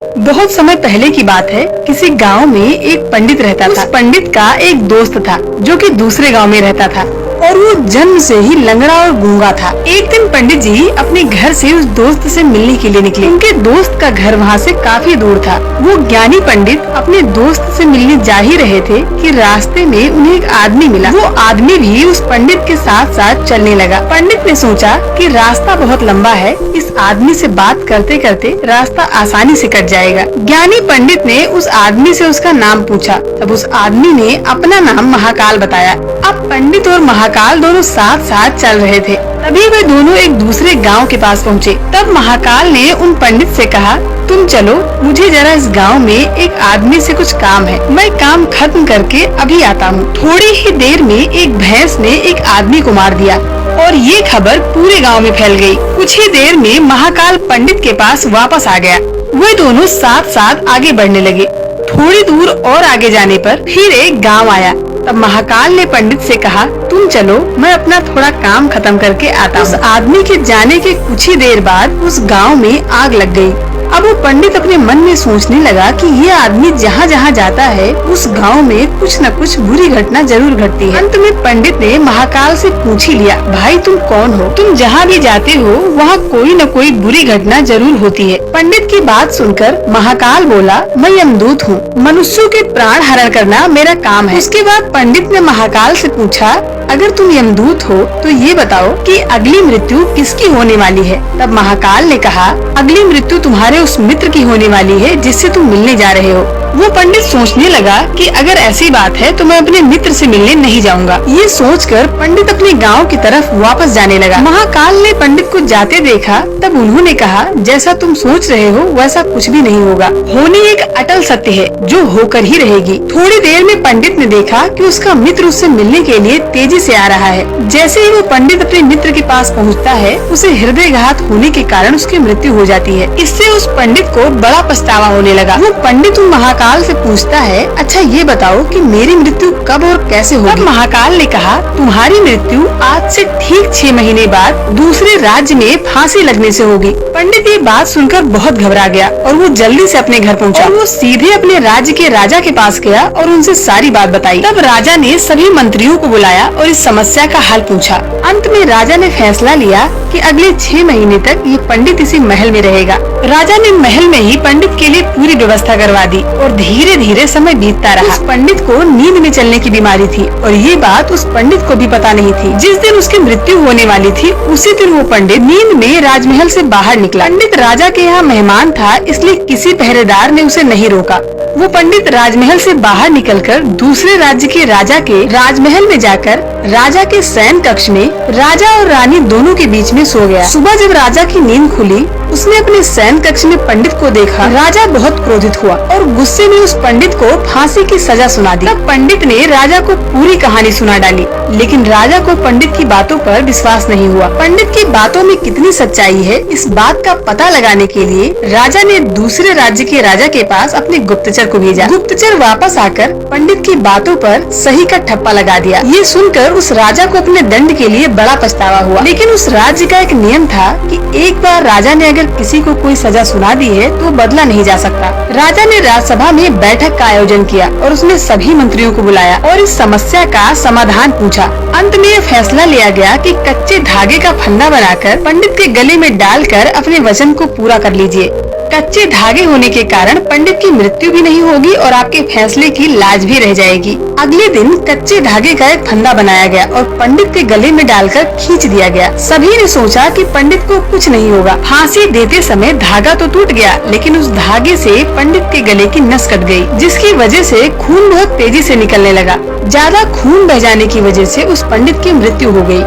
बहुत समय पहले की बात है। किसी गांव में एक पंडित रहता था। उस पंडित का एक दोस्त था जो कि दूसरे गांव में रहता था और वो जन्म से ही लंगड़ा और गूंगा था। एक दिन पंडित जी अपने घर से उस दोस्त से मिलने के लिए निकले। उनके दोस्त का घर वहाँ से काफी दूर था। वो ज्ञानी पंडित अपने दोस्त से मिलने जा ही रहे थे कि रास्ते में उन्हें एक आदमी मिला। वो आदमी भी उस पंडित के साथ साथ चलने लगा। पंडित ने सोचा कि रास्ता बहुत लंबा है, इस आदमी से बात करते करते रास्ता आसानी से कट जाएगा। ज्ञानी पंडित ने उस आदमी से उसका नाम पूछा। तब उस आदमी ने अपना नाम महाकाल बताया। अब पंडित और महाकाल दोनों साथ साथ चल रहे थे। तभी वे दोनों एक दूसरे गांव के पास पहुँचे। तब महाकाल ने उन पंडित से कहा, तुम चलो, मुझे जरा इस गांव में एक आदमी से कुछ काम है। मैं काम खत्म करके अभी आता हूँ। थोड़ी ही देर में एक भैंस ने एक आदमी को मार दिया और ये खबर पूरे गांव में फैल गई। कुछ ही देर में महाकाल पंडित के पास वापस आ गया। वे दोनों साथ साथ आगे बढ़ने लगे। थोड़ी दूर और आगे जाने पर फिर एक गांव आया। तब महाकाल ने पंडित से कहा, तुम चलो, मैं अपना थोड़ा काम खत्म करके आता हूँ। उस आदमी के जाने के कुछ ही देर बाद उस गांव में आग लग गई। अब वो पंडित अपने मन में सोचने लगा कि ये आदमी जहाँ जहाँ जाता है उस गांव में कुछ न कुछ बुरी घटना जरूर घटती है। अंत में पंडित ने महाकाल से पूछ ही लिया, भाई तुम कौन हो? तुम जहाँ भी जाते हो वहाँ कोई न कोई बुरी घटना जरूर होती है। पंडित की बात सुनकर महाकाल बोला, मैं यमदूत हूँ, मनुष्यों के प्राण हरण करना मेरा काम है। उसके बाद पंडित ने महाकाल से पूछा, अगर तुम यमदूत हो तो ये बताओ कि अगली मृत्यु किसकी होने वाली है? तब महाकाल ने कहा, अगली मृत्यु तुम्हारे उस मित्र की होने वाली है जिससे तुम मिलने जा रहे हो। वो पंडित सोचने लगा कि अगर ऐसी बात है तो मैं अपने मित्र से मिलने नहीं जाऊंगा। ये सोचकर पंडित अपने गांव की तरफ वापस जाने लगा। महाकाल ने पंडित को जाते देखा। तब उन्होंने कहा, जैसा तुम सोच रहे हो वैसा कुछ भी नहीं होगा। होनी एक अटल सत्य है जो होकर ही रहेगी। थोड़ी देर में पंडित ने देखा कि उसका मित्र उससे मिलने के लिए तेजी से आ रहा है। जैसे ही वो पंडित अपने मित्र के पास पहुँचता है, उसे हृदयघात होने के कारण उसकी मृत्यु हो जाती है। इससे उस पंडित को बड़ा पछतावा होने लगा। वो पंडित महाकाल से पूछता है, अच्छा ये बताओ कि मेरी मृत्यु कब और कैसे होगी? तब महाकाल ने कहा, तुम्हारी मृत्यु आज से ठीक 6 महीने बाद दूसरे राज्य में फांसी लगने से होगी। पंडित ये बात सुनकर बहुत घबरा गया और वो जल्दी से अपने घर पहुंचा। और वो सीधे अपने राज्य के राजा के पास गया और उनसे सारी बात बताई। तब राजा ने सभी मंत्रियों को बुलाया और इस समस्या का हल पूछा। अंत में राजा ने फैसला लिया कि अगले 6 महीने तक ये पंडित इसी महल में रहेगा। राजा ने महल में ही पंडित के लिए पूरी व्यवस्था करवा दी और धीरे धीरे समय बीतता रहा। उस पंडित को नींद में चलने की बीमारी थी और ये बात उस पंडित को भी पता नहीं थी। जिस दिन उसकी मृत्यु होने वाली थी उसी दिन वो पंडित नींद में राजमहल से बाहर निकला। पंडित राजा के यहाँ मेहमान था, इसलिए किसी पहरेदार ने उसे नहीं रोका। वो पंडित राजमहल से बाहर निकलकर दूसरे राज्य के राजा के राजमहल में जाकर राजा के शयन कक्ष में राजा और रानी दोनों के बीच में सो गया। सुबह जब राजा की नींद खुली, उसने अपने शयन कक्ष में पंडित को देखा। राजा बहुत क्रोधित हुआ और गुस्से में उस पंडित को फांसी की सजा सुना दी। तब पंडित ने राजा को पूरी कहानी सुना डाली, लेकिन राजा को पंडित की बातों पर विश्वास नहीं हुआ। पंडित की बातों में कितनी सच्चाई है, इस बात का पता लगाने के लिए राजा ने दूसरे राज्य के राजा के पास अपने गुप्तचर को भेजा। गुप्तचर वापस आकर पंडित की बातों पर सही का ठप्पा लगा दिया। ये सुनकर उस राजा को अपने दंड के लिए बड़ा पछतावा हुआ। लेकिन उस राज्य का एक नियम था कि एक बार राजा ने अगर किसी को कोई सजा सुना दी है तो बदला नहीं जा सकता। राजा ने राज्यसभा में बैठक का आयोजन किया और उसमें सभी मंत्रियों को बुलाया और इस समस्या का समाधान पूछा। अंत में यह फैसला लिया गया कि कच्चे धागे का फंदा बनाकर पंडित के गले में डालकर अपने वचन को पूरा कर लीजिए। कच्चे धागे होने के कारण पंडित की मृत्यु भी नहीं होगी और आपके फैसले की लाज भी रह जाएगी। अगले दिन कच्चे धागे का एक फंदा बनाया गया और पंडित के गले में डालकर खींच दिया गया। सभी ने सोचा कि पंडित को कुछ नहीं होगा। फांसी देते समय धागा तो टूट गया, लेकिन उस धागे से पंडित के गले की नस कट गई, जिसकी वजह से खून बहुत तेजी से निकलने लगा। ज्यादा खून बह जाने की वजह से उस पंडित की मृत्यु हो गई।